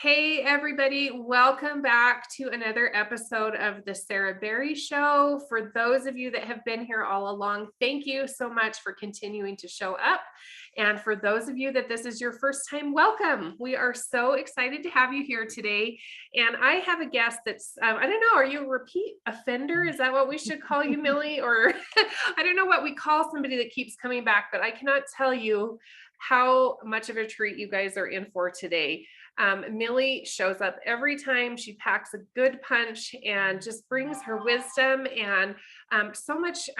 Hey, everybody, welcome back to another episode of the Sarah Berry Show. For those of you that have been here all along, thank you so much for continuing to show up. And for those of you that this is your first time, welcome. We are so excited to have you here today. And I have a guest that's, I don't know, are you a repeat offender? Is that what we should call you, Millie? Or I don't know what we call somebody that keeps coming back, but I cannot tell you how much of a treat you guys are in for today. Millie shows up every time. She packs a good punch and just brings her wisdom and so much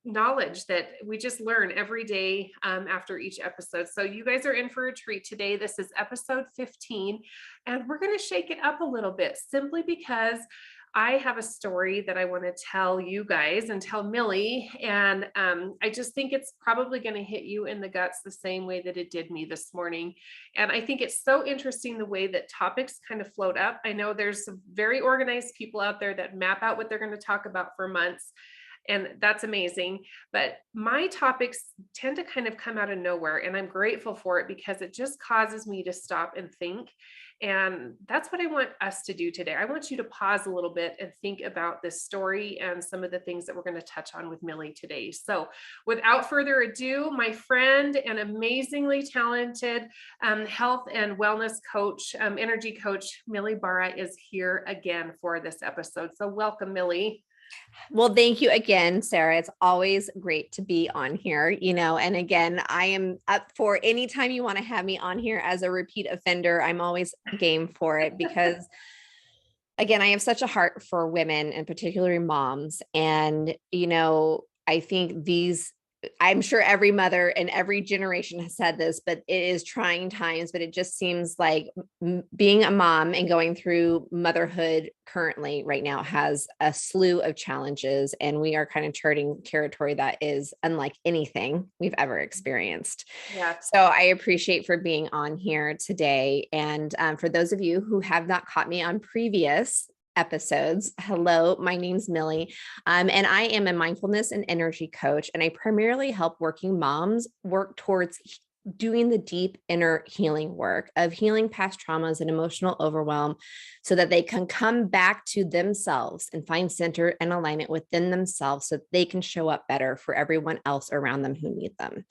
knowledge that we just learn every day after each episode. So you guys are in for a treat today. This is episode 15, and we're going to shake it up a little bit simply because I have a story that I want to tell you guys and tell Millie. And I just think it's probably going to hit you in the guts the same way that it did me this morning. And I think it's so interesting the way that topics kind of float up. I know there's some very organized people out there that map out what they're going to talk about for months. And that's amazing. But my topics tend to kind of come out of nowhere. And I'm grateful for it because it just causes me to stop and think. And that's what I want us to do today. I want you to pause a little bit and think about this story and some of the things that we're going to touch on with Millie today. So without further ado, my friend and amazingly talented health and wellness coach, energy coach, Millie Barra is here again for this episode. So welcome, Millie. Well, thank you again, Sarah. It's always great to be on here, and again, I am up for any time you want to have me on here as a repeat offender. I'm always game for it because again, I have such a heart for women and particularly moms. And, I think I'm sure every mother and every generation has said this, but it is trying times, but it just seems like being a mom and going through motherhood currently right now has a slew of challenges. And we are kind of charting territory that is unlike anything we've ever experienced. Yeah. So I appreciate for being on here today. And for those of you who have not caught me on previous episodes. Hello, my name's Millie, and I am a mindfulness and energy coach, and I primarily help working moms work towards doing the deep inner healing work of healing past traumas and emotional overwhelm so that they can come back to themselves and find center and alignment within themselves so that they can show up better for everyone else around them who need them.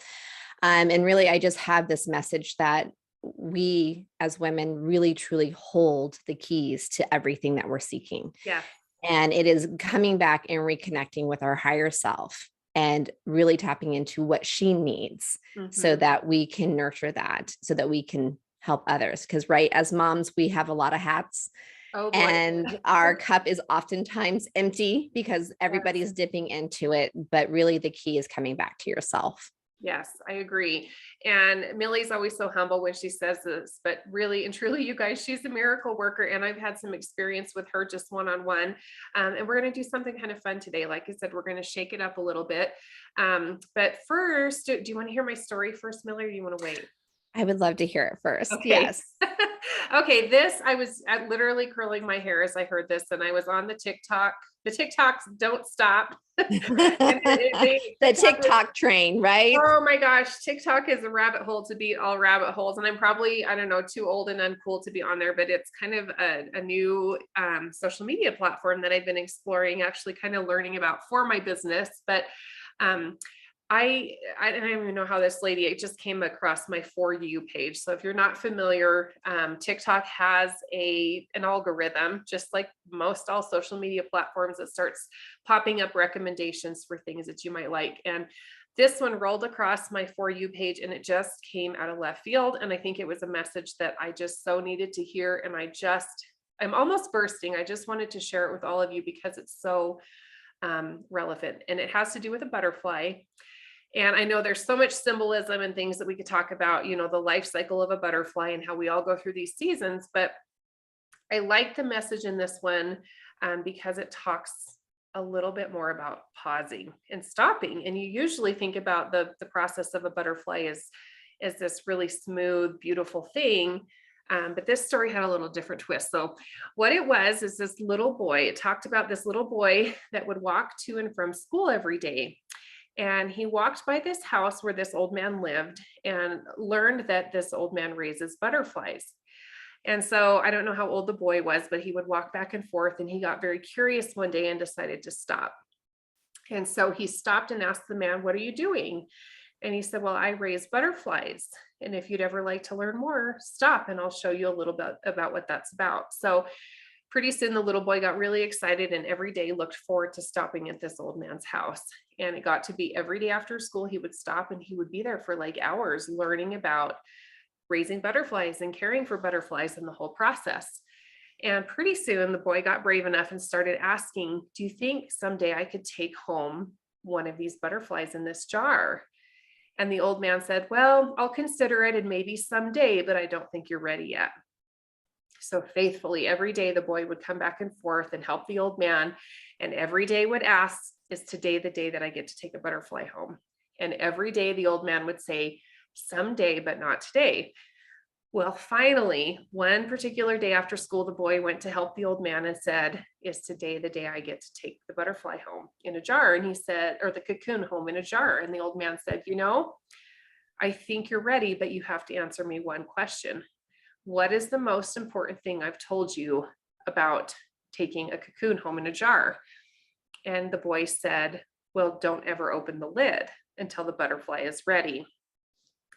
And really, I just have this message that we as women really truly hold the keys to everything that we're seeking. Yeah. And it is coming back and reconnecting with our higher self and really tapping into what she needs so that we can nurture that, so that we can help others. Because right, as moms, we have a lot of hats. Oh, and our cup is oftentimes empty because everybody's dipping into it. But really the key is coming back to yourself. Yes, I agree. And Millie's always so humble when she says this, but really and truly, you guys, she's a miracle worker. And I've had some experience with her just one-on-one. And we're going to do something kind of fun today. Like I said, we're going to shake it up a little bit. But first, do you want to hear my story first, Millie, or do you want to wait? I would love to hear it first. Okay. Yes. Okay. I was literally curling my hair as I heard this, and I was on the TikTok. The TikToks don't stop. The TikTok train, right? Oh my gosh. TikTok is a rabbit hole to beat all rabbit holes. And I'm probably, I don't know, too old and uncool to be on there, but it's kind of a new social media platform that I've been exploring, actually kind of learning about for my business. But I don't even know how this lady, it just came across my For You page. So if you're not familiar, TikTok has an algorithm, just like most all social media platforms, that starts popping up recommendations for things that you might like. And this one rolled across my For You page, and it just came out of left field. And I think it was a message that I just so needed to hear. And I'm almost bursting. I just wanted to share it with all of you because it's so relevant. And it has to do with a butterfly. And I know there's so much symbolism and things that we could talk about, the life cycle of a butterfly and how we all go through these seasons. But I like the message in this one because it talks a little bit more about pausing and stopping. And you usually think about the process of a butterfly as this really smooth, beautiful thing. But this story had a little different twist. So what it was is this little boy, it talked about this little boy that would walk to and from school every day. And he walked by this house where this old man lived and learned that this old man raises butterflies. And so I don't know how old the boy was, but he would walk back and forth, and he got very curious one day and decided to stop. And so he stopped and asked the man, "What are you doing?" And he said, "Well, I raise butterflies. And if you'd ever like to learn more, stop and I'll show you a little bit about what that's about." So pretty soon the little boy got really excited and every day looked forward to stopping at this old man's house. And it got to be every day after school, he would stop and he would be there for like hours learning about raising butterflies and caring for butterflies and the whole process. And pretty soon the boy got brave enough and started asking, "Do you think someday I could take home one of these butterflies in this jar?" And the old man said, "Well, I'll consider it and maybe someday, but I don't think you're ready yet." So faithfully, every day the boy would come back and forth and help the old man. And every day would ask, "Is today the day that I get to take a butterfly home?" And every day the old man would say, "Someday, but not today." Well, finally, one particular day after school, the boy went to help the old man and said, "Is today the day I get to take the butterfly home in a jar?" And he said, or the cocoon home in a jar. And the old man said, "I think you're ready, but you have to answer me one question. What is the most important thing I've told you about taking a cocoon home in a jar?" And the boy said, "Well, don't ever open the lid until the butterfly is ready."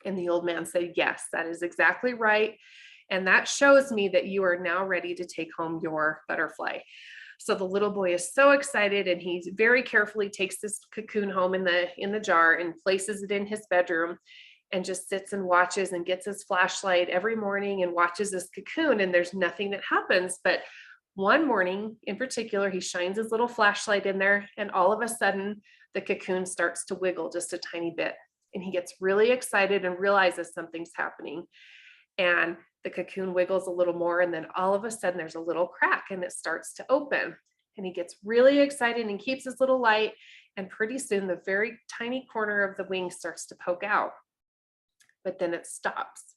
And the old man said, "Yes, that is exactly right. And that shows me that you are now ready to take home your butterfly." So the little boy is so excited and he very carefully takes this cocoon home in the jar and places it in his bedroom and just sits and watches and gets his flashlight every morning and watches this cocoon, and there's nothing that happens. But one morning in particular, he shines his little flashlight in there and all of a sudden the cocoon starts to wiggle just a tiny bit. And he gets really excited and realizes something's happening. And the cocoon wiggles a little more. And then all of a sudden there's a little crack and it starts to open. And he gets really excited and keeps his little light. And pretty soon the very tiny corner of the wing starts to poke out. But then it stops.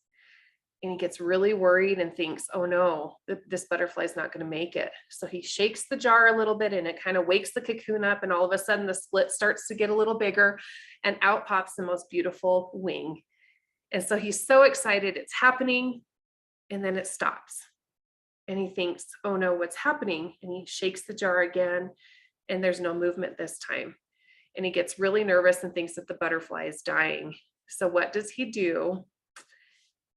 And he gets really worried and thinks, "Oh no, this butterfly is not going to make it." So he shakes the jar a little bit and it kind of wakes the cocoon up. And all of a sudden the split starts to get a little bigger and out pops the most beautiful wing. And so he's so excited it's happening. And then it stops. And he thinks, "Oh no, what's happening?" And he shakes the jar again and there's no movement this time. And he gets really nervous and thinks that the butterfly is dying. So what does he do?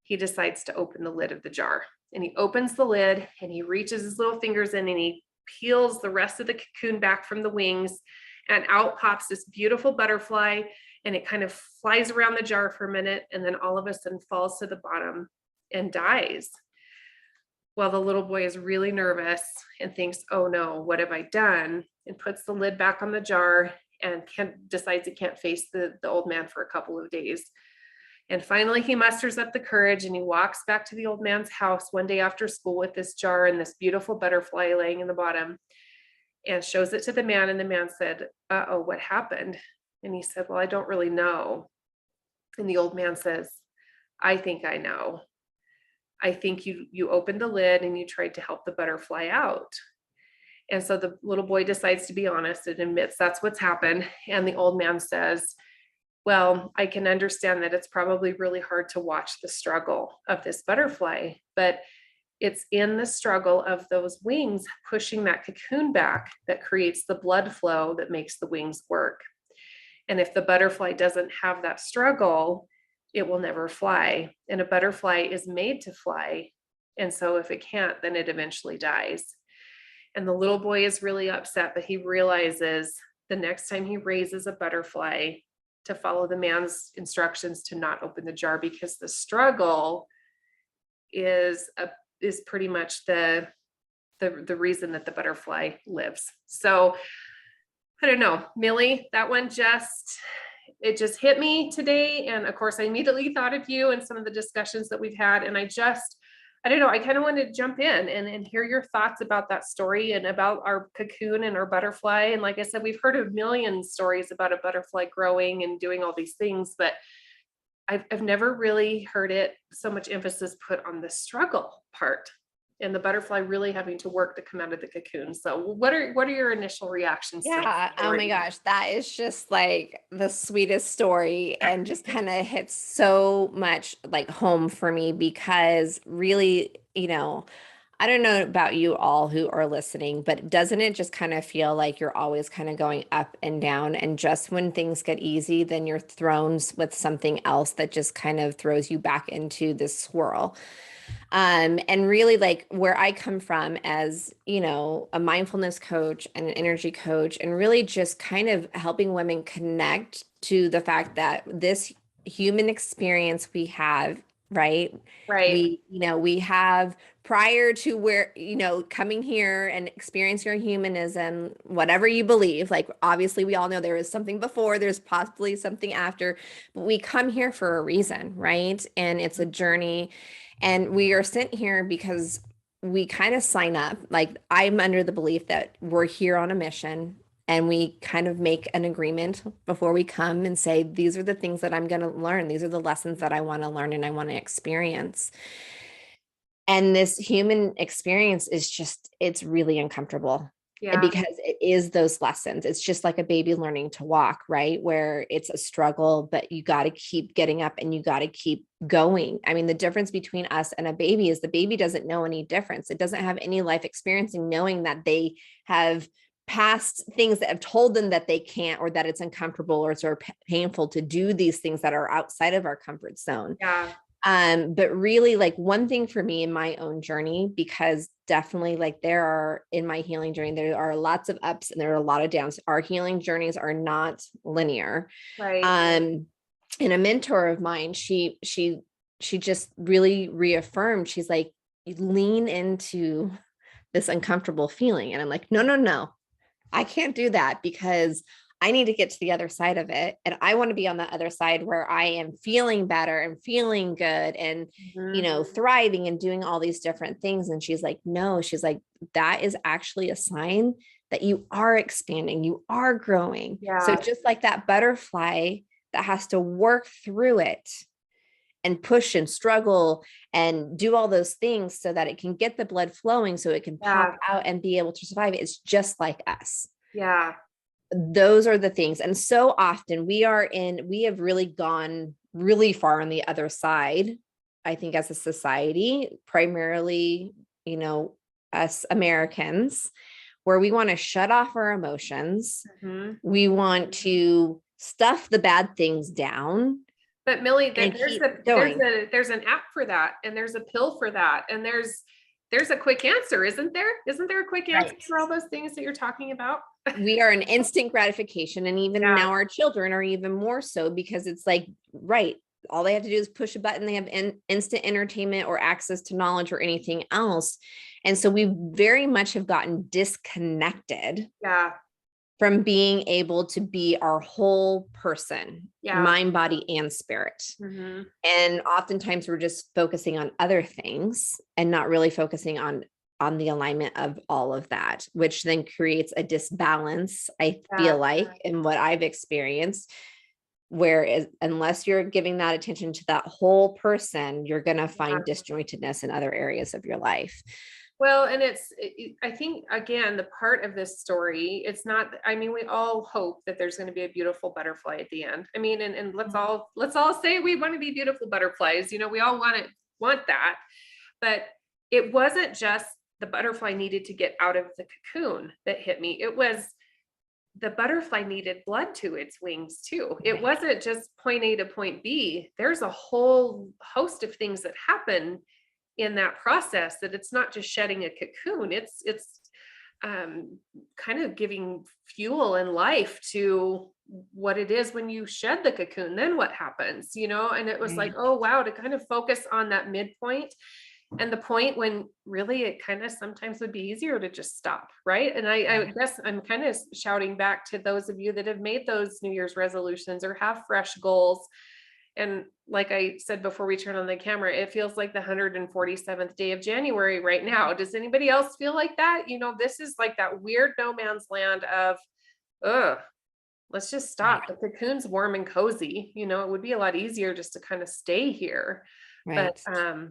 He decides to open the lid of the jar. And he opens the lid and he reaches his little fingers in and he peels the rest of the cocoon back from the wings, and out pops this beautiful butterfly. And it kind of flies around the jar for a minute and then all of a sudden falls to the bottom and dies. Well, the little boy is really nervous and thinks, "Oh no, what have I done?" And puts the lid back on the jar and decides he can't face the old man for a couple of days. And finally, he musters up the courage and he walks back to the old man's house one day after school with this jar and this beautiful butterfly laying in the bottom, and shows it to the man. And the man said, "Uh-oh, what happened?" And he said, "Well, I don't really know." And the old man says, "I think I know. I think you opened the lid and you tried to help the butterfly out." And so the little boy decides to be honest and admits that's what's happened. And the old man says, "Well, I can understand that it's probably really hard to watch the struggle of this butterfly, but it's in the struggle of those wings pushing that cocoon back that creates the blood flow that makes the wings work. And if the butterfly doesn't have that struggle, it will never fly. And a butterfly is made to fly. And so if it can't, then it eventually dies." And the little boy is really upset, but he realizes the next time he raises a butterfly to follow the man's instructions to not open the jar, because the struggle is pretty much the reason that the butterfly lives. So I don't know, Millie, that one just hit me today. And of course, I immediately thought of you and some of the discussions that we've had. And I don't know, I kind of wanted to jump in and hear your thoughts about that story and about our cocoon and our butterfly. And like I said, we've heard of million stories about a butterfly growing and doing all these things, but I've never really heard it so much emphasis put on the struggle part and the butterfly really having to work to come out of the cocoon. So what are your initial reactions to that Yeah. Oh my story? gosh. That is just like the sweetest story and just kind of hits so much like home for me, because really I don't know about you all who are listening, but doesn't it just kind of feel like you're always kind of going up and down? And just when things get easy, then you're thrown with something else that just kind of throws you back into this swirl. And really, like, where I come from as, a mindfulness coach and an energy coach, and really just kind of helping women connect to the fact that this human experience we have, right? Right. We have, prior to where, coming here and experiencing your humanism, whatever you believe, like, obviously we all know there is something before, there's possibly something after, but we come here for a reason, right? And it's a journey, and we are sent here because we kind of sign up. Like, I'm under the belief that we're here on a mission, and we kind of make an agreement before we come and say, these are the things that I'm going to learn. These are the lessons that I want to learn and I want to experience. And this human experience is just, it's really uncomfortable. Yeah. Because it is those lessons. It's just like a baby learning to walk, right? Where it's a struggle, but you got to keep getting up and you got to keep going. I mean, the difference between us and a baby is the baby doesn't know any difference. It doesn't have any life experience in knowing that they have past things that have told them that they can't, or that it's uncomfortable, or it's painful to do these things that are outside of our comfort zone. Yeah. But really, like, one thing for me in my own journey, because definitely, like, there are, in my healing journey, there are lots of ups and there are a lot of downs. Our healing journeys are not linear. Right. And a mentor of mine, she just really reaffirmed, she's like, you lean into this uncomfortable feeling. And I'm like, no, I can't do that, because I need to get to the other side of it. And I want to be on the other side where I am feeling better and feeling good and, thriving and doing all these different things. And she's like, no, she's like, that is actually a sign that you are expanding, you are growing. Yeah. So just like that butterfly that has to work through it and push and struggle and do all those things so that it can get the blood flowing, so it can pop out and be able to survive. It's just like us. Yeah. Those are the things. And so often we have really gone really far on the other side, I think, as a society, primarily, us Americans, where we want to shut off our emotions. Mm-hmm. We want to stuff the bad things down. But Millie, there's an app for that, and there's a pill for that, and there's a quick answer, isn't there? Isn't there a quick answer for all those things that you're talking about? We are an instant gratification. And even now our children are even more so, because it's like, right, all they have to do is push a button. They have instant entertainment or access to knowledge or anything else. And so we very much have gotten disconnected from being able to be our whole person, mind, body, and spirit. Mm-hmm. And oftentimes we're just focusing on other things and not really focusing on the alignment of all of that, which then creates a disbalance, I feel like, in what I've experienced, where unless you're giving that attention to that whole person, you're going to find disjointedness in other areas of your life. Well, and I think, again, the part of this story, it's not, I mean, we all hope that there's going to be a beautiful butterfly at the end. I mean, and let's all say we want to be beautiful butterflies. We all want that, but it wasn't just the butterfly needed to get out of the cocoon that hit me. It was the butterfly needed blood to its wings too. It wasn't just point A to point B. There's a whole host of things that happen in that process, that it's not just shedding a cocoon. It's kind of giving fuel and life to what it is when you shed the cocoon. Then what happens, and it was like, oh wow, to kind of focus on that midpoint and the point when really it kind of sometimes would be easier to just stop, right? And I guess I'm kind of shouting back to those of you that have made those New Year's resolutions or have fresh goals. And like I said before we turn on the camera, it feels like the 147th day of January right now. Does anybody else feel like that? This is like that weird no man's land of, let's just stop. The cocoon's warm and cozy. It would be a lot easier just to kind of stay here. Right. But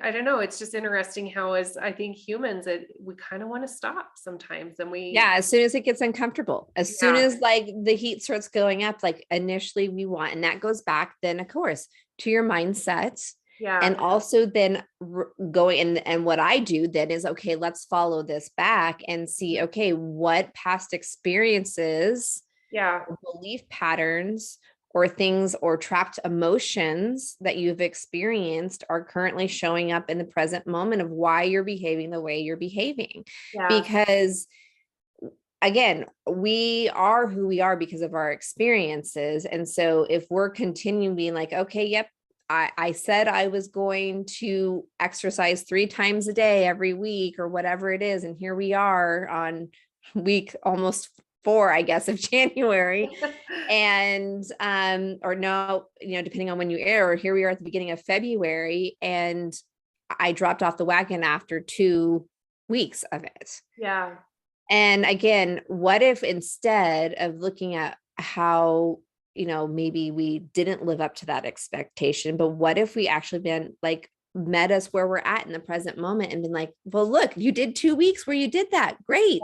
I don't know. It's just interesting how, as I think humans, we kind of want to stop sometimes. And as soon as it gets uncomfortable, as soon as like the heat starts going up, like initially we want, and that goes back then, of course, to your mindset And also then going and what I do then is, okay, let's follow this back and see, okay, what past experiences, belief patterns, or things or trapped emotions that you've experienced are currently showing up in the present moment of why you're behaving the way you're behaving. Because again, we are who we are because of our experiences. And so if we're continuing being like, okay, yep, I said I was going to exercise 3 times a day every week or whatever it is. And here we are on week almost 4, I guess, of January. And, or no, depending on when you air, or here we are at the beginning of February, and I dropped off the wagon after 2 weeks of it. And again, what if instead of looking at how, maybe we didn't live up to that expectation, but what if we actually been like met us where we're at in the present moment and been like, well, look, you did 2 weeks where you did that. Great.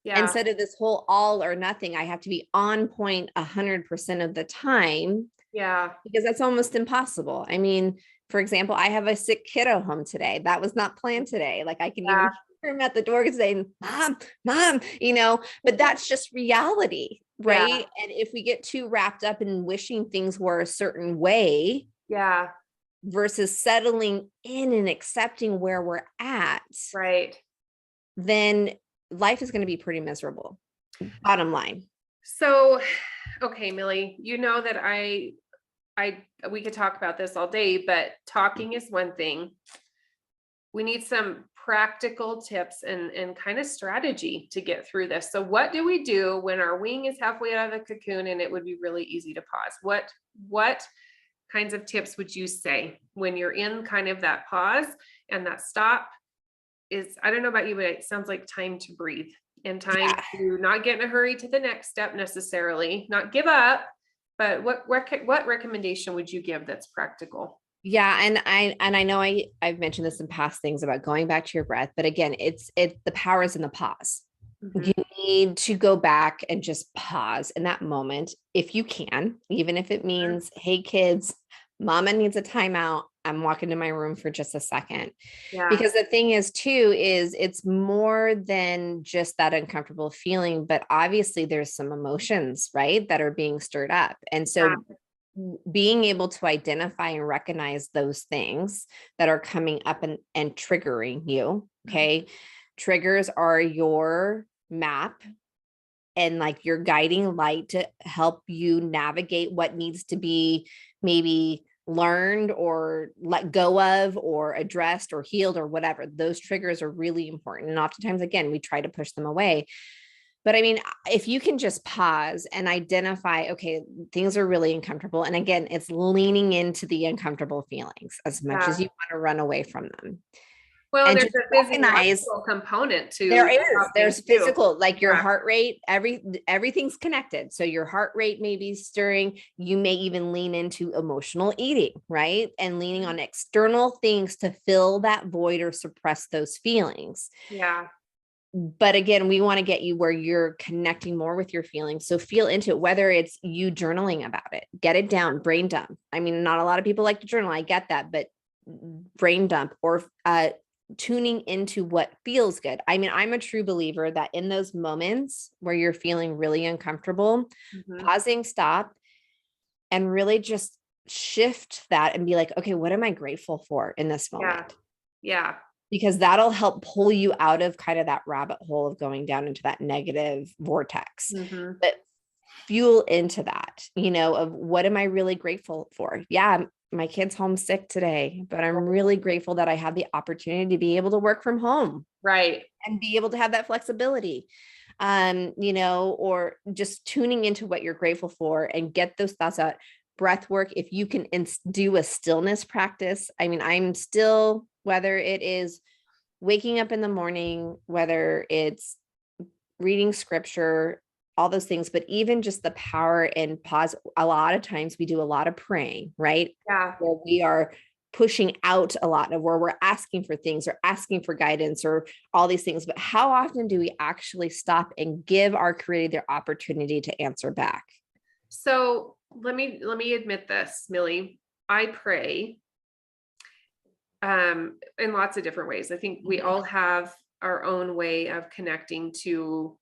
Instead of this whole all or nothing, I have to be on point 100% of the time. Because that's almost impossible. I mean, for example, I have a sick kiddo home today. That was not planned today. Like I can even hear him at the door saying, mom, but that's just reality. Right. And if we get too wrapped up in wishing things were a certain way, versus settling in and accepting where we're at, then life is going to be pretty miserable. Bottom line. So, okay, Millie, that we could talk about this all day, but talking is one thing. We need some practical tips and kind of strategy to get through this. So what do we do when our wing is halfway out of the cocoon and it would be really easy to pause? What kinds of tips would you say when you're in kind of that pause and that stop is, I don't know about you, but it sounds like time to breathe and time to not get in a hurry to the next step necessarily, not give up, but what recommendation would you give that's practical? Yeah. And I know I've mentioned this in past things about going back to your breath, but again, it's the power is in the pause. You need to go back and just pause in that moment if you can, even if it means, hey kids, mama needs a timeout. I'm walking to my room for just a second. Because the thing is too, is it's more than just that uncomfortable feeling, but obviously there's some emotions, right, that are being stirred up. And so being able to identify and recognize those things that are coming up and triggering you. Okay. Triggers are your map and like your guiding light to help you navigate what needs to be maybe learned or let go of or addressed or healed or whatever. Those triggers are really important. And oftentimes, again, we try to push them away. But I mean, if you can just pause and identify, okay, things are really uncomfortable. And again, it's leaning into the uncomfortable feelings as much as you want to run away from them. Well, and there's a physiological component to there's physical, like your heart rate, everything's connected. So your heart rate may be stirring. You may even lean into emotional eating, right? And leaning on external things to fill that void or suppress those feelings. But again, we want to get you where you're connecting more with your feelings. So feel into it, whether it's you journaling about it, get it down, brain dump. I mean, not a lot of people like to journal. I get that, but brain dump or tuning into what feels good. I mean, I'm a true believer that in those moments where you're feeling really uncomfortable, pausing, stop, and really just shift that and be like, okay, what am I grateful for in this moment? Because that'll help pull you out of kind of that rabbit hole of going down into that negative vortex. But fuel into that, of what am I really grateful for? Yeah, my kid's homesick today, but I'm really grateful that I have the opportunity to be able to work from home. And be able to have that flexibility, or just tuning into what you're grateful for and get those thoughts out. Breath work. If you can do a stillness practice. I mean, I'm still, whether it is waking up in the morning, whether it's reading scripture, all those things, but even just the power and pause. A lot of times we do a lot of praying, right? Where we are pushing out a lot of where we're asking for things or asking for guidance or all these things. But how often do we actually stop and give our creator the opportunity to answer back? So let me admit this, Millie. I pray in lots of different ways. I think we all have our own way of connecting to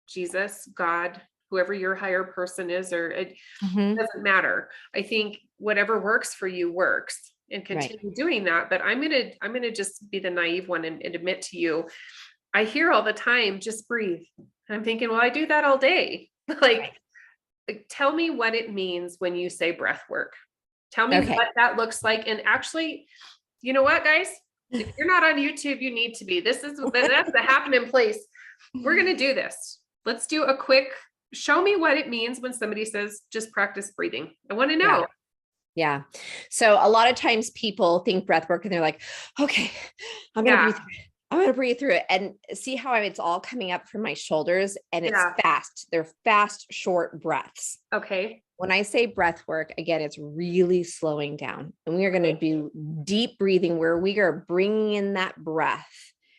Jesus, God, whoever your higher person is, or it doesn't matter. I think whatever works for you works, and continue doing that. But I'm gonna just be the naive one and admit to you, I hear all the time, just breathe. And I'm thinking, well, I do that all day. Like, tell me what it means when you say breath work. Tell me what that looks like. And actually, you know what, guys? If you're not on YouTube, you need to be. That's the happening place. We're going to do this. Let's do a quick, show me what it means when somebody says, just practice breathing. I want to know. Yeah. So a lot of times people think breath work and they're like, okay, I'm going to breathe through it. I'm going to breathe through it and see how it's all coming up from my shoulders, and it's fast. They're fast, short breaths. Okay. When I say breath work, again, it's really slowing down, and we are going to do deep breathing where we are bringing in that breath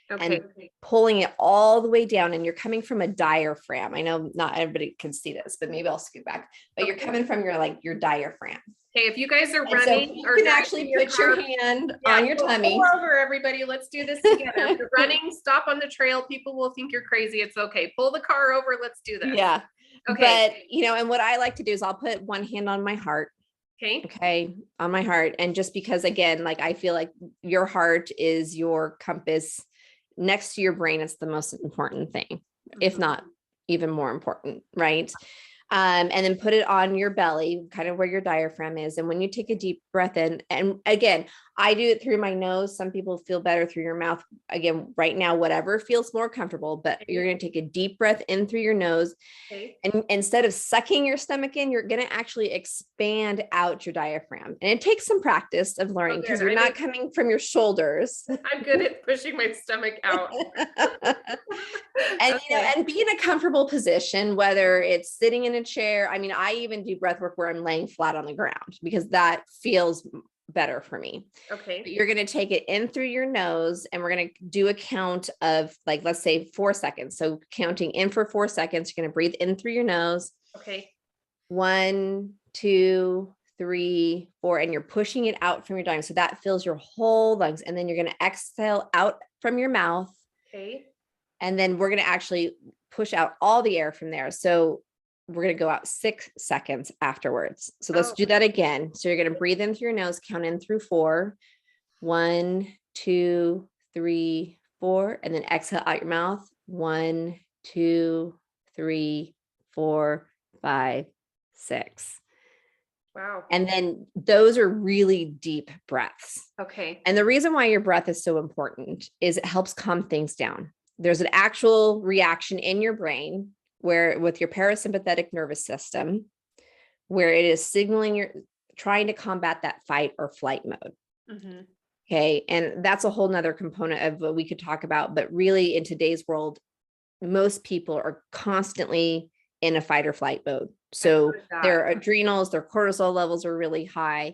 and pulling it all the way down. And you're coming from a diaphragm. I know not everybody can see this, but maybe I'll scoot back, but you're coming from your diaphragm. Okay, if you guys are running, so you can actually put your hand on your tummy. Pull over, everybody. Let's do this together. If you're running, stop on the trail. People will think you're crazy. It's okay. Pull the car over. Let's do this. Yeah. Okay. But and what I like to do is I'll put one hand on my heart. Okay. On my heart. And just because, again, like I feel like your heart is your compass. Next to your brain, it's the most important thing, if not even more important, right? And then put it on your belly, kind of where your diaphragm is. And when you take a deep breath in, and again, I do it through my nose. Some people feel better through your mouth. Again, right now, whatever feels more comfortable, but you're going to take a deep breath in through your nose. And instead of sucking your stomach in, you're going to actually expand out your diaphragm. And it takes some practice of learning because you're not coming from your shoulders. I'm good at pushing my stomach out. And, and be in a comfortable position, whether it's sitting in a chair. I mean, I even do breath work where I'm laying flat on the ground because that feels better for me. Okay. But you're going to take it in through your nose, and we're going to do a count of, like, let's say 4 seconds. So counting in for 4 seconds, you're going to breathe in through your nose. Okay. 1, 2, 3, 4, and you're pushing it out from your diaphragm. So that fills your whole lungs. And then you're going to exhale out from your mouth. Okay. And then we're going to actually push out all the air from there. So we're going to go out 6 seconds afterwards. So let's do that again. So you're going to breathe in through your nose, count in through 4. 1, 2, 3, 4, and then exhale out your mouth. 1, 2, 3, 4, 5, 6. Wow. And then those are really deep breaths. Okay. And the reason why your breath is so important is it helps calm things down. There's an actual reaction in your brain where with your parasympathetic nervous system, where it is signaling you're trying to combat that fight or flight mode. Okay. And that's a whole nother component of what we could talk about. But really in today's world, most people are constantly in a fight or flight mode. So their adrenals, their cortisol levels are really high.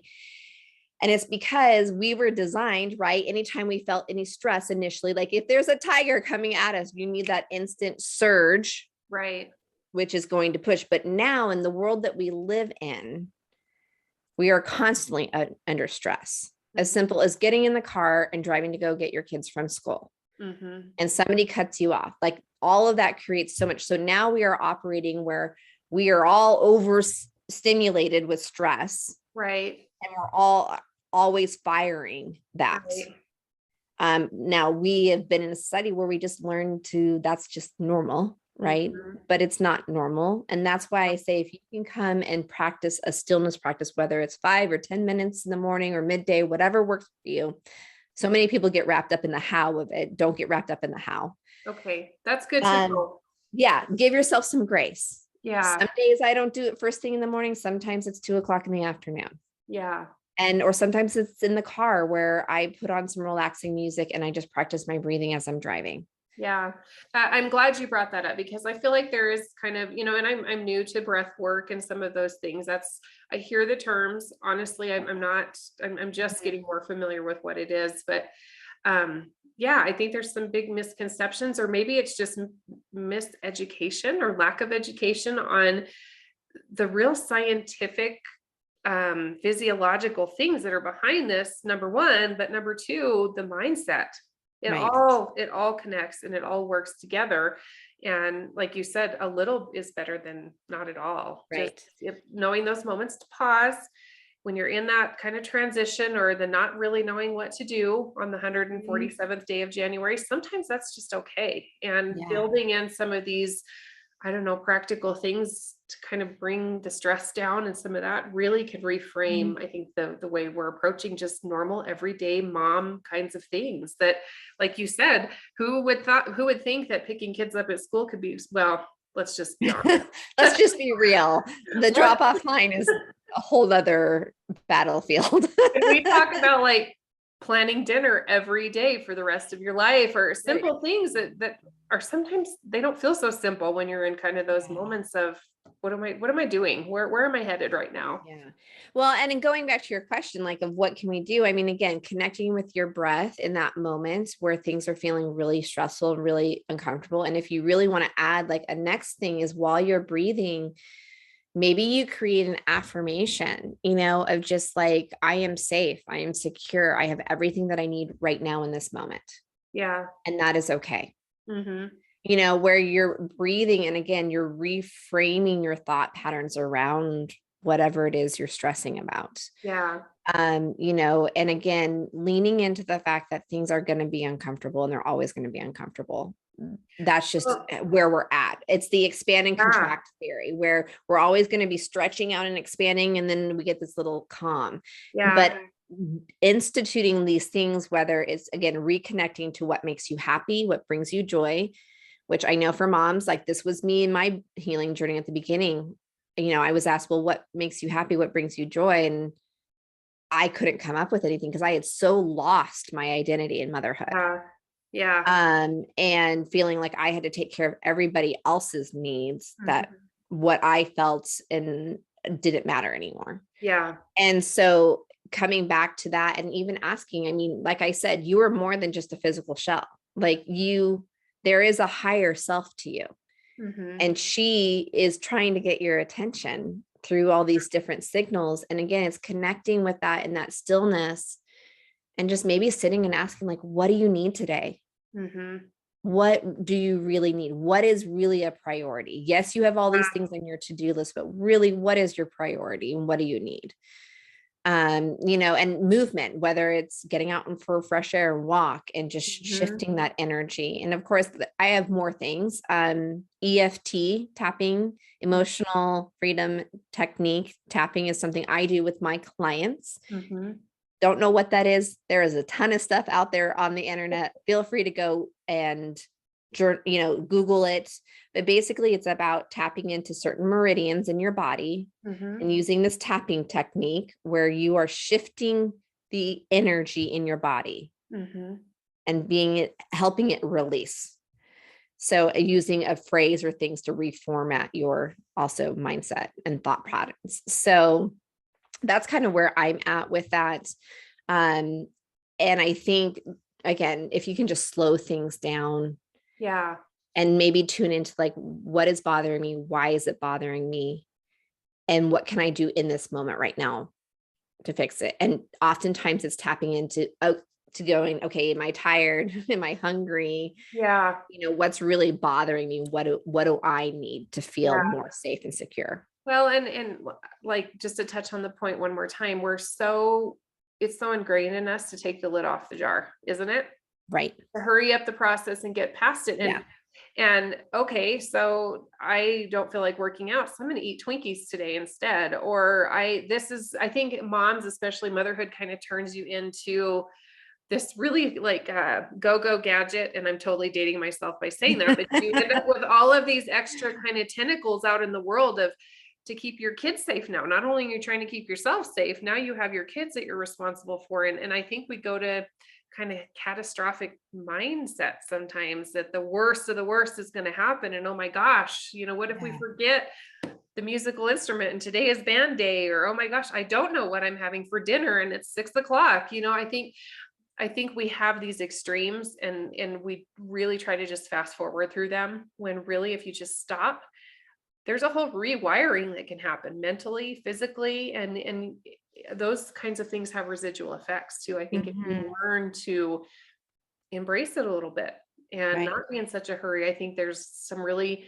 And it's because we were designed, right? Anytime we felt any stress initially, like if there's a tiger coming at us, you need that instant surge, right? Which is going to push. But now in the world that we live in, we are constantly under stress. As simple as getting in the car and driving to go get your kids from school. And somebody cuts you off. Like all of that creates so much. So now we are operating where we are all overstimulated with stress. Right. And we're all always firing that. Right. Now we have been in a society where we just learned that's just normal, right? But it's not normal. And that's why I say, if you can come and practice a stillness practice, whether it's 5 or 10 minutes in the morning or midday, whatever works for you. So many people get wrapped up in the how of it. Don't get wrapped up in the how. Okay. That's good to know. Yeah. Give yourself some grace. Yeah. Some days I don't do it first thing in the morning. Sometimes it's 2:00 in the afternoon. Yeah. Or sometimes it's in the car where I put on some relaxing music and I just practice my breathing as I'm driving. Yeah. I'm glad you brought that up because I feel like there is kind of, and I'm new to breath work and some of those things. I hear the terms, honestly, I'm just getting more familiar with what it is, but, yeah, I think there's some big misconceptions, or maybe it's just miseducation or lack of education on the real scientific physiological things that are behind this, number one, but number two, the mindset. Right. It all connects and it all works together. And like you said, a little is better than not at all. Right. Just knowing those moments to pause when you're in that kind of transition or the not really knowing what to do on the 147th day of January, sometimes that's just okay. And Yeah. building in some of these, I don't know, practical things to kind of bring the stress down, and some of that really could reframe, I think, the way we're approaching just normal everyday mom kinds of things that, like you said, who would think that picking kids up at school could be, well, let's just be honest. Let's just be real. The drop off line is a whole other battlefield. And we talk about like planning dinner every day for the rest of your life, or simple things that are sometimes they don't feel so simple when you're in kind of those moments of what am I doing? Where am I headed right now? Yeah. Well, and in going back to your question, like of what can we do? I mean, again, connecting with your breath in that moment where things are feeling really stressful and really uncomfortable. And if you really want to add like a next thing is while you're breathing, maybe you create an affirmation, of just like, I am safe, I am secure, I have everything that I need right now in this moment. Yeah. And that is okay. Mm-hmm. Where you're breathing and again, you're reframing your thought patterns around whatever it is you're stressing about. Yeah. And again, leaning into the fact that things are going to be uncomfortable and they're always going to be uncomfortable. That's just where we're at. It's the expand and contract theory where we're always going to be stretching out and expanding. And then we get this little calm, but instituting these things, whether it's again, reconnecting to what makes you happy, what brings you joy, which I know for moms, like this was me in my healing journey at the beginning. I was asked, well, what makes you happy? What brings you joy? And I couldn't come up with anything because I had so lost my identity in motherhood. Yeah. And feeling like I had to take care of everybody else's needs, that what I felt and didn't matter anymore. Yeah. And so coming back to that and even asking, I mean, like I said, you are more than just a physical shell. Like there is a higher self to you. And she is trying to get your attention through all these different signals. And again, it's connecting with that in that stillness and just maybe sitting and asking, like, what do you need today? What do you really need? What is really a priority? Yes, you have all these things on your to-do list, but really, what is your priority and what do you need? And movement, whether it's getting out for a fresh air walk and just shifting that energy. And of course, I have more things. EFT tapping, emotional freedom technique tapping is something I do with my clients. Don't know what that is. There is a ton of stuff out there on the internet. Feel free to go and Google it. But basically it's about tapping into certain meridians in your body and using this tapping technique where you are shifting the energy in your body and helping it release. So using a phrase or things to reformat your also mindset and thought patterns. So that's kind of where I'm at with that. And I think, again, if you can just slow things down. Yeah. And maybe tune into like, what is bothering me? Why is it bothering me? And what can I do in this moment right now to fix it? And oftentimes it's tapping into to going, okay, am I tired? Am I hungry? Yeah. What's really bothering me? What do I need to feel more safe and secure? Well, and like just to touch on the point one more time, it's so ingrained in us to take the lid off the jar, isn't it? Right. To hurry up the process and get past it. And okay, so I don't feel like working out, so I'm going to eat Twinkies today instead. Or I think moms, especially motherhood, kind of turns you into this really like go-go gadget. And I'm totally dating myself by saying that, but you end up with all of these extra kind of tentacles out in the world to keep your kids safe now. Not only are you trying to keep yourself safe, now you have your kids that you're responsible for. And I think we go to kind of catastrophic mindset sometimes that the worst of the worst is going to happen. And oh my gosh, what if we forget the musical instrument and today is band day? Or, oh my gosh, I don't know what I'm having for dinner and it's 6 o'clock. I think we have these extremes and we really try to just fast forward through them when really, if you just stop, there's a whole rewiring that can happen mentally, physically, and those kinds of things have residual effects too. I think if we Mhm. learn to embrace it a little bit and Right. not be in such a hurry, I think there's some really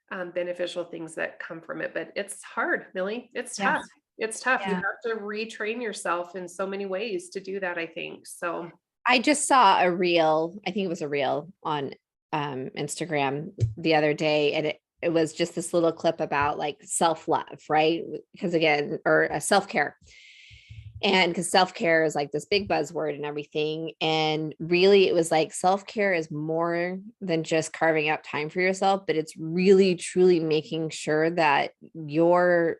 beneficial things that come from it. But it's hard, Millie. It's Yeah. tough. It's tough. You Yeah. have to retrain yourself in so many ways to do that, I think. So, I just saw a reel, I think it was a reel on Instagram the other day, and it was just this little clip about like self-love, right? Because again, or self-care. And because self-care is like this big buzzword and everything. And really, it was like self-care is more than just carving out time for yourself, but it's really truly making sure that you're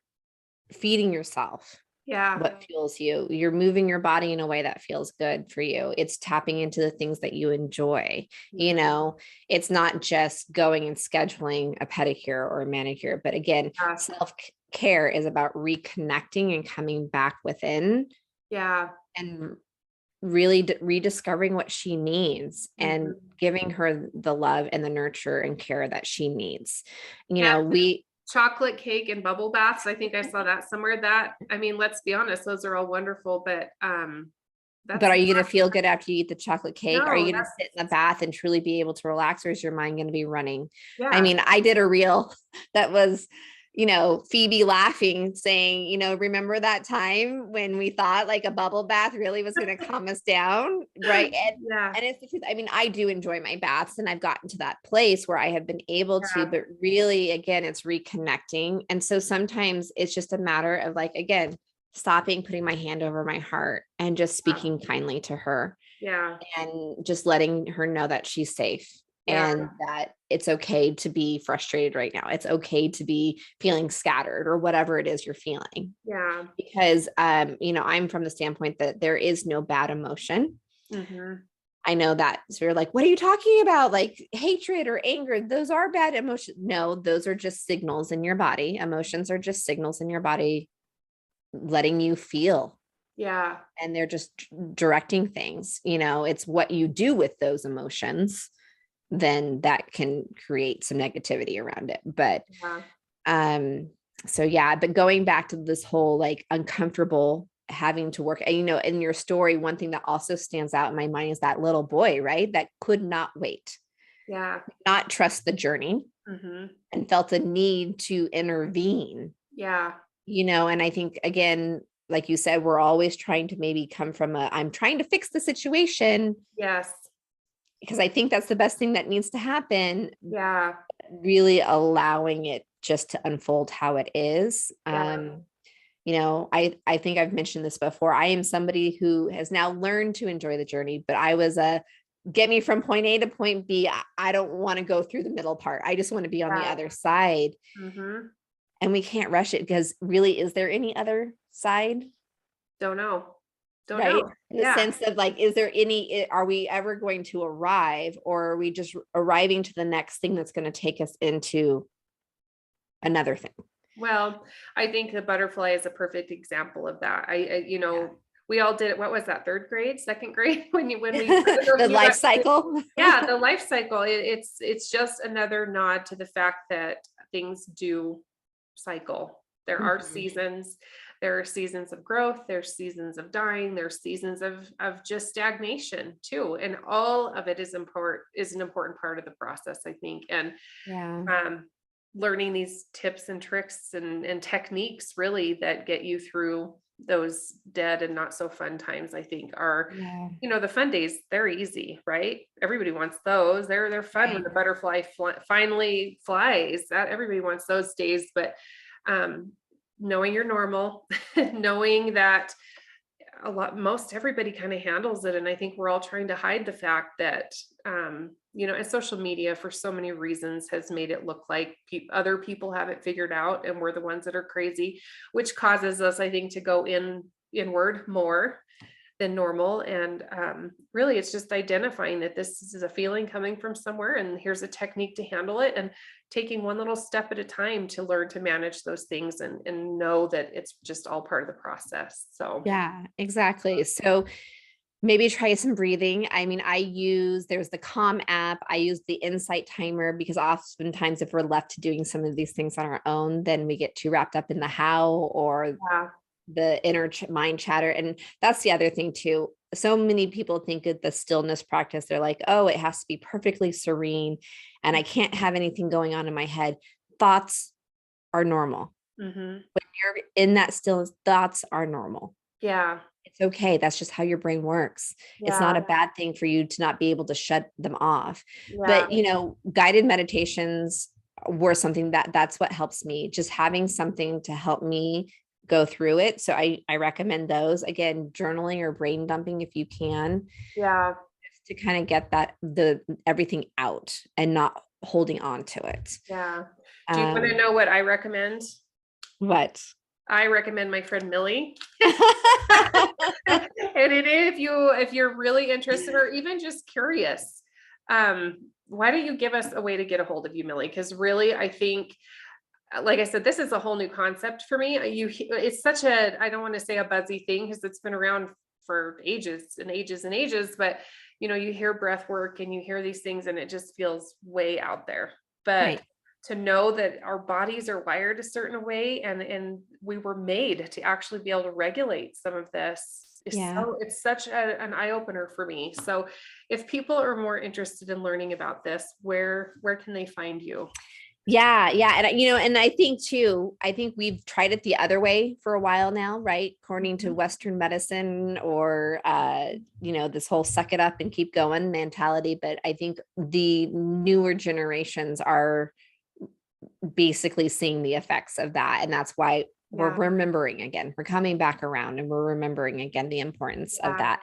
feeding yourself yeah. what fuels you. You're moving your body in a way that feels good for you. It's tapping into the things that you enjoy. You Mhm. know, it's not just going and scheduling a pedicure or a manicure, but again, Yeah. self care is about reconnecting and coming back within Yeah. and really rediscovering what she needs and Mhm. giving her the love and the nurture and care that she needs. You Yeah. know, we Chocolate cake and bubble baths. I think I saw that somewhere. That, I mean, let's be honest, those are all wonderful, but But that's are you going to feel good after you eat the chocolate cake? Are no, you going to that's sit in the bath and truly be able to relax, or is your mind going to be running? I yeah. mean, I did a reel that was, Phoebe laughing, saying, remember that time when we thought like a bubble bath really was going to calm us down, right? Yeah. And it's the truth. I mean, I do enjoy my baths, and I've gotten to that place where I have been able to, Yeah. but really, again, it's reconnecting. And so sometimes it's just a matter of like, again, stopping, putting my hand over my heart and just speaking kindly to her Yeah. and just letting her know that she's safe Yeah. and that it's okay to be frustrated right now. It's okay to be feeling scattered or whatever it is you're feeling. Yeah. Because I'm from the standpoint that there is no bad emotion. Mhm. I know that. So you're like, what are you talking about? Like hatred or anger, those are bad emotions. No, those are just signals in your body. Emotions are just signals in your body letting you feel, Yeah. and they're just directing things. It's what you do with those emotions then that can create some negativity around it. But Yeah. so yeah, but going back to this whole like uncomfortable having to work, and in your story, one thing that also stands out in my mind is that little boy, right, that could not wait, Yeah. not trust the journey, Mhm. and felt a need to intervene. Yeah. And I think, again, like you said, we're always trying to maybe come from I'm trying to fix the situation Yes. because I think that's the best thing that needs to happen, Yeah. really allowing it just to unfold how it is. Yeah. I think I've mentioned this before. I am somebody who has now learned to enjoy the journey, but I was a get me from point A to point B. I don't want to go through the middle part. I just want to be on the Yeah. other side. Mhm. And we can't rush it because really, is there any other side? Don't know. Don't Right? know. In the Yeah. sense of like, are we ever going to arrive, or are we just arriving to the next thing that's going to take us into another thing? Well, I think the butterfly is a perfect example of that. Yeah. We all did it. What was that? Third grade, second grade when we The you life got cycle. yeah, the life cycle. It's just another nod to the fact that things do cycle. There are Mhm. seasons. There are seasons of growth. There's seasons of dying. There's seasons of just stagnation too. And all of it is an important part of the process, I think. And Yeah. um, learning these tips and tricks and techniques really that get you through those dead and not so fun times, I think are, Yeah. the fun days, they're easy, right? Everybody wants those. They're fun when Right. the butterfly finally flies. That everybody wants those days, but um, knowing you're normal, knowing that most everybody kind of handles it. And I think we're all trying to hide the fact that, and social media for so many reasons has made it look like other people have it figured out and we're the ones that are crazy, which causes us, I think, to go inward more than normal. And really, it's just identifying that this is a feeling coming from somewhere, and here's a technique to handle it, and taking one little step at a time to learn to manage those things and know that it's just all part of the process. So, Yeah, exactly. So Maybe try some breathing. I mean, there's the Calm app. I use the Insight timer because oftentimes if we're left to doing some of these things on our own, then we get too wrapped up in the how or Yeah. the inner mind chatter. And that's the other thing too. So many people think of the stillness practice. They're like, oh, it has to be perfectly serene and I can't have anything going on in my head. Thoughts are normal. Mm-hmm. When you're in that stillness, thoughts are normal. Yeah. It's okay. That's just how your brain works. It's Yeah. not a bad thing for you to not be able to shut them off. Yeah. But, guided meditations were something that's what helps me, just having something to help me go through it. So I recommend those. Again, journaling or brain dumping if you can, Yeah. just to kind of get the everything out and not holding on to it. Yeah. Do you want to know what I recommend? What? I recommend my friend Millie. And if you're really interested or even just curious, why don't you give us a way to get a hold of you, Millie? Because really, I think, like I said, this is a whole new concept for me. It's such I don't want to say a buzzy thing because it's been around for ages and ages and ages, but you hear breath work and you hear these things and it just feels way out there. But Right. to know that our bodies are wired a certain way and we were made to actually be able to regulate some of this it's such an eye-opener for me. So if people are more interested in learning about this, where can they find you? Yeah. And I think too, we've tried it the other way for a while now, right? According to Western medicine or, this whole suck it up and keep going mentality. But I think the newer generations are basically seeing the effects of that. And that's why we're remembering again, we're coming back around and we're remembering again the importance of that.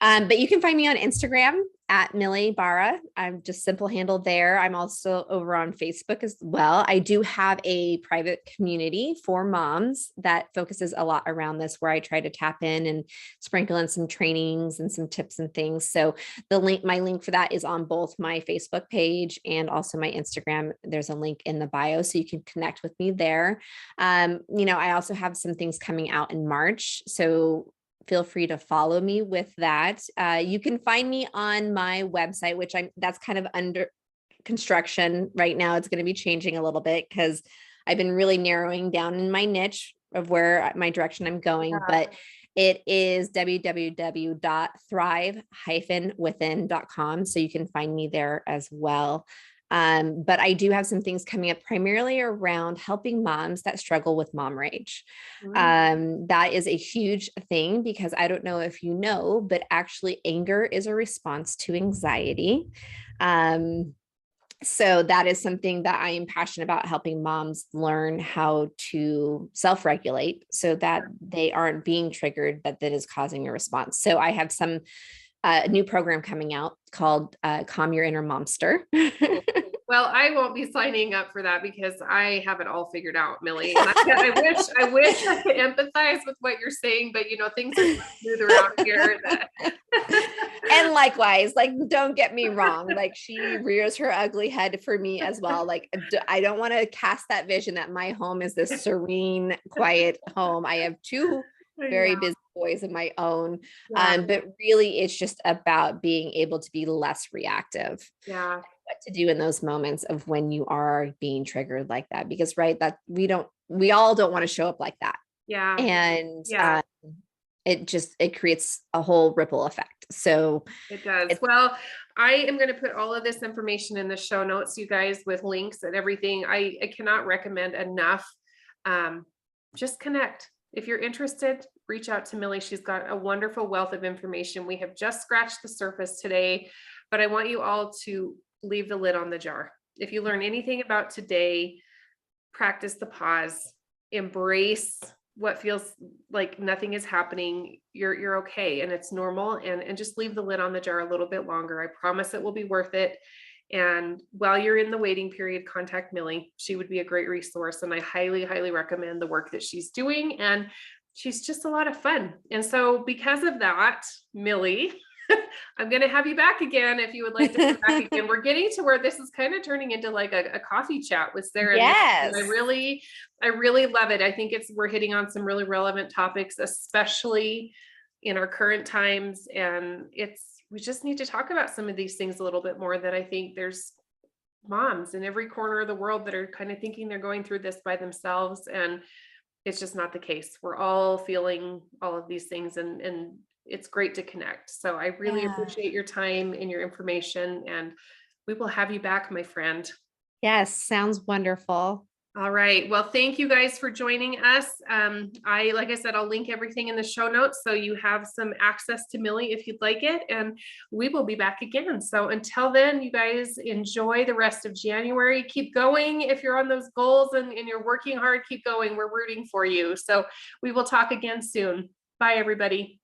But you can find me on Instagram at Millie Barra. I'm just simple handle there. I'm also over on Facebook as well. I do have a private community for moms that focuses a lot around this, where I try to tap in and sprinkle in some trainings and some tips and things. So my link for that is on both my Facebook page and also my Instagram. There's a link in the bio, so you can connect with me there. I also have some things coming out in March. So feel free to follow me with that. You can find me on my website, which that's kind of under construction right now. It's going to be changing a little bit because I've been really narrowing down in my niche of where my direction I'm going, but it is www.thrive-within.com. So you can find me there as well. But I do have some things coming up primarily around helping moms that struggle with mom rage. That is a huge thing because I don't know if you know, but actually anger is a response to anxiety. So that is something that I am passionate about, helping moms learn how to self-regulate so that they aren't being triggered, that is causing a response. So I have some new program coming out called Calm Your Inner Momster. Well, I won't be signing up for that because I have it all figured out, Millie. And I wish I could empathize with what you're saying, but things are smooth around here. And likewise, don't get me wrong, she rears her ugly head for me as well. I don't want to cast that vision that my home is this serene, quiet home. I have two very busy boys of my own. But really it's just about being able to be less reactive. What to do in those moments of when you are being triggered like that, because that we all don't want to show up like that. And it creates a whole ripple effect. So it does. Well, I am going to put all of this information in the show notes, you guys, with links and everything. I cannot recommend enough. Just connect. If you're interested, reach out to Millie. She's got a wonderful wealth of information. We have just scratched the surface today, but I want you all to leave the lid on the jar. If you learn anything about today, practice the pause, embrace what feels like nothing is happening. You're okay and it's normal, and just leave the lid on the jar a little bit longer. I promise it will be worth it. And while you're in the waiting period, contact Millie. She would be a great resource. And I highly, highly recommend the work that she's doing. And she's just a lot of fun. And so because of that, Millie, I'm going to have you back again if you would like to come back again. We're getting to where this is kind of turning into like a coffee chat with Sarah. Yes. And I really love it. I think we're hitting on some really relevant topics, especially in our current times. And we just need to talk about some of these things a little bit more, that I think there's moms in every corner of the world that are kind of thinking they're going through this by themselves. And it's just not the case. We're all feeling all of these things, and it's great to connect. So I really Yeah. appreciate your time and your information, and we will have you back, my friend. Yes, sounds wonderful. All right. Well, thank you guys for joining us. Like I said, I'll link everything in the show notes so you have some access to Millie if you'd like it, and we will be back again. So until then, you guys enjoy the rest of January. Keep going. If you're on those goals and you're working hard, keep going. We're rooting for you. So we will talk again soon. Bye, everybody.